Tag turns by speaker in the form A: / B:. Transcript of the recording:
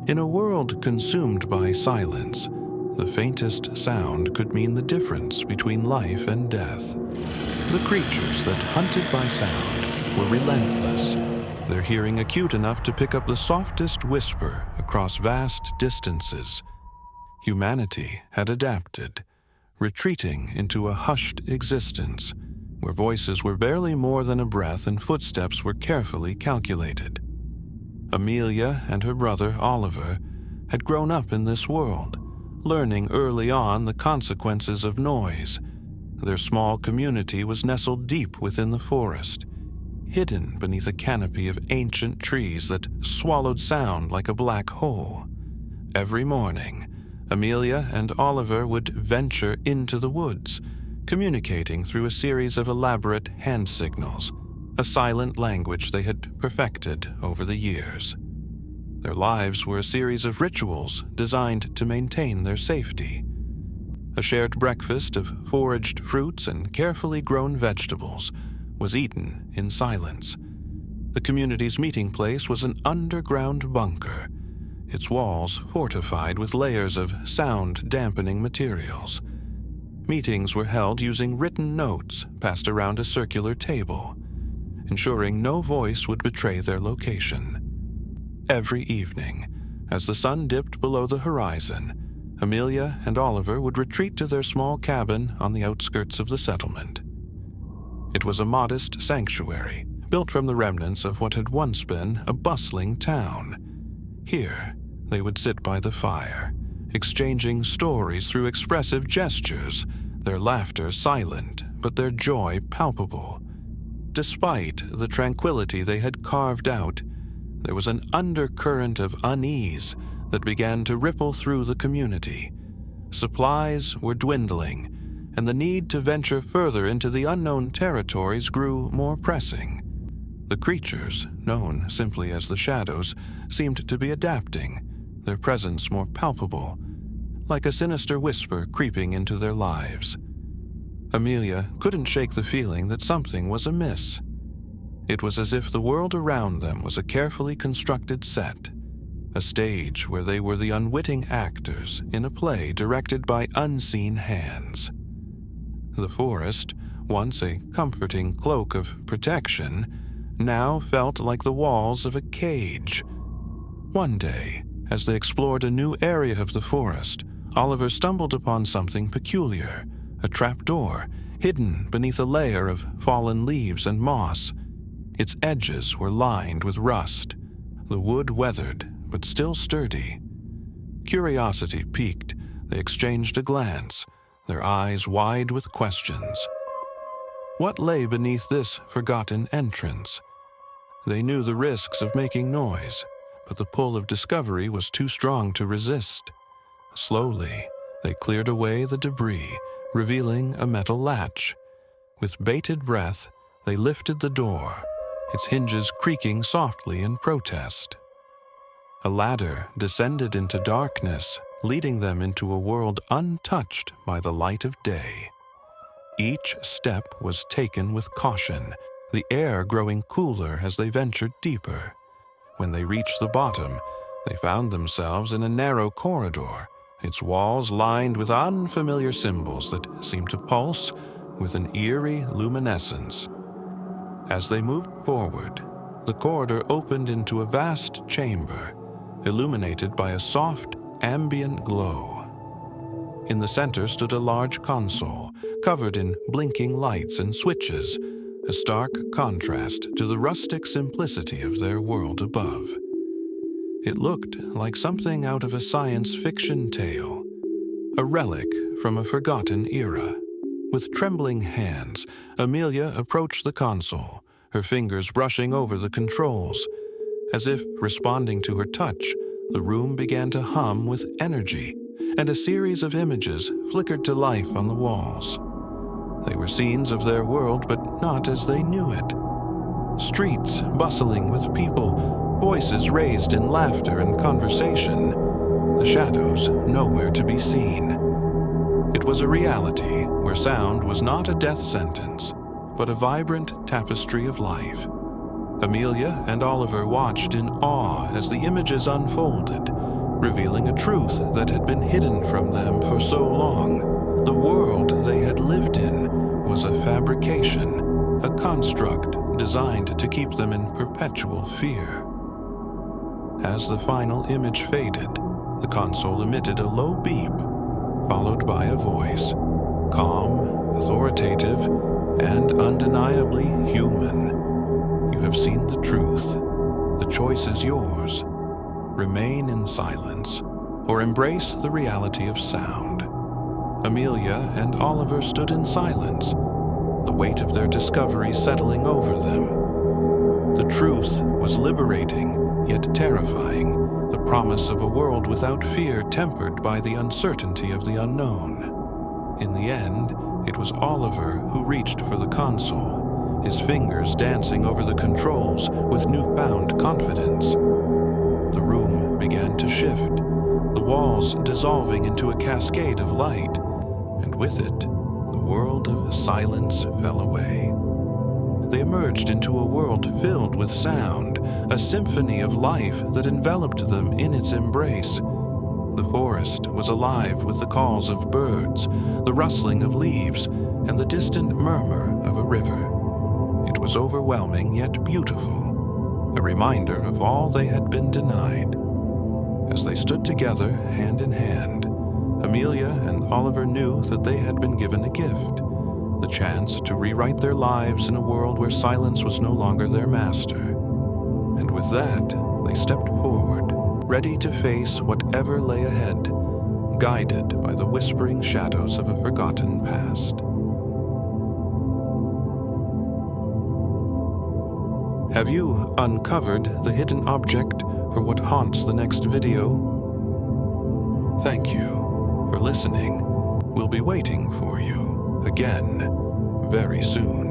A: In a world consumed by silence, the faintest sound could mean the difference between life and death. The creatures that hunted by sound were relentless, their hearing acute enough to pick up the softest whisper across vast distances. Humanity had adapted, retreating into a hushed existence where voices were barely more than a breath and footsteps were carefully calculated. Amelia and her brother Oliver had grown up in this world, learning early on the consequences of noise. Their small community was nestled deep within the forest, hidden beneath a canopy of ancient trees that swallowed sound like a black hole. Every morning, Amelia and Oliver would venture into the woods, communicating through a series of elaborate hand signals, a silent language they had perfected over the years. Their lives were a series of rituals designed to maintain their safety. A shared breakfast of foraged fruits and carefully grown vegetables was eaten in silence. The community's meeting place was an underground bunker, its walls fortified with layers of sound-dampening materials. Meetings were held using written notes passed around a circular table, ensuring no voice would betray their location. Every evening, as the sun dipped below the horizon, Amelia and Oliver would retreat to their small cabin on the outskirts of the settlement. It was a modest sanctuary, built from the remnants of what had once been a bustling town. Here, they would sit by the fire, exchanging stories through expressive gestures, their laughter silent, but their joy palpable. Despite the tranquility they had carved out, there was an undercurrent of unease that began to ripple through the community. Supplies were dwindling, and the need to venture further into the unknown territories grew more pressing. The creatures, known simply as the Shadows, seemed to be adapting, their presence more palpable, like a sinister whisper creeping into their lives. Amelia couldn't shake the feeling that something was amiss. It was as if the world around them was a carefully constructed set, a stage where they were the unwitting actors in a play directed by unseen hands. The forest, once a comforting cloak of protection, now felt like the walls of a cage. One day, as they explored a new area of the forest, Oliver stumbled upon something peculiar, a trapdoor hidden beneath a layer of fallen leaves and moss. Its edges were lined with rust, the wood weathered but still sturdy. Curiosity piqued, they exchanged a glance, their eyes wide with questions. What lay beneath this forgotten entrance? They knew the risks of making noise, but the pull of discovery was too strong to resist. Slowly, they cleared away the debris, revealing a metal latch. With bated breath, they lifted the door, its hinges creaking softly in protest. A ladder descended into darkness, leading them into a world untouched by the light of day. Each step was taken with caution, the air growing cooler as they ventured deeper. When they reached the bottom, they found themselves in a narrow corridor, its walls lined with unfamiliar symbols that seemed to pulse with an eerie luminescence. As they moved forward, the corridor opened into a vast chamber, illuminated by a soft, ambient glow. In the center stood a large console, covered in blinking lights and switches, a stark contrast to the rustic simplicity of their world above. It looked like something out of a science fiction tale, a relic from a forgotten era. With trembling hands, Amelia approached the console, her fingers brushing over the controls. As if responding to her touch, the room began to hum with energy, and a series of images flickered to life on the walls. They were scenes of their world, but not as they knew it. Streets bustling with people, voices raised in laughter and conversation. The Shadows nowhere to be seen. It was a reality where sound was not a death sentence, but a vibrant tapestry of life. Amelia and Oliver watched in awe as the images unfolded, revealing a truth that had been hidden from them for so long. The world they had lived in was a fabrication, a construct designed to keep them in perpetual fear. As the final image faded, the console emitted a low beep, followed by a voice, calm, authoritative, and undeniably human. You have seen the truth. The choice is yours. Remain in silence, or embrace the reality of sound. Amelia and Oliver stood in silence, the weight of their discovery settling over them. The truth was liberating, yet terrifying, the promise of a world without fear tempered by the uncertainty of the unknown. In the end, it was Oliver who reached for the console, his fingers dancing over the controls with newfound confidence. The room began to shift, the walls dissolving into a cascade of light, and with it, the world of silence fell away. They emerged into a world filled with sound, a symphony of life that enveloped them in its embrace. The forest was alive with the calls of birds, the rustling of leaves, and the distant murmur of a river. It was overwhelming yet beautiful, a reminder of all they had been denied. As they stood together, hand in hand, Amelia and Oliver knew that they had been given a gift, the chance to rewrite their lives in a world where silence was no longer their master. And with that, they stepped forward, ready to face whatever lay ahead, guided by the whispering shadows of a forgotten past. Have you uncovered the hidden object for what haunts the next video? Thank you for listening. We'll be waiting for you again very soon.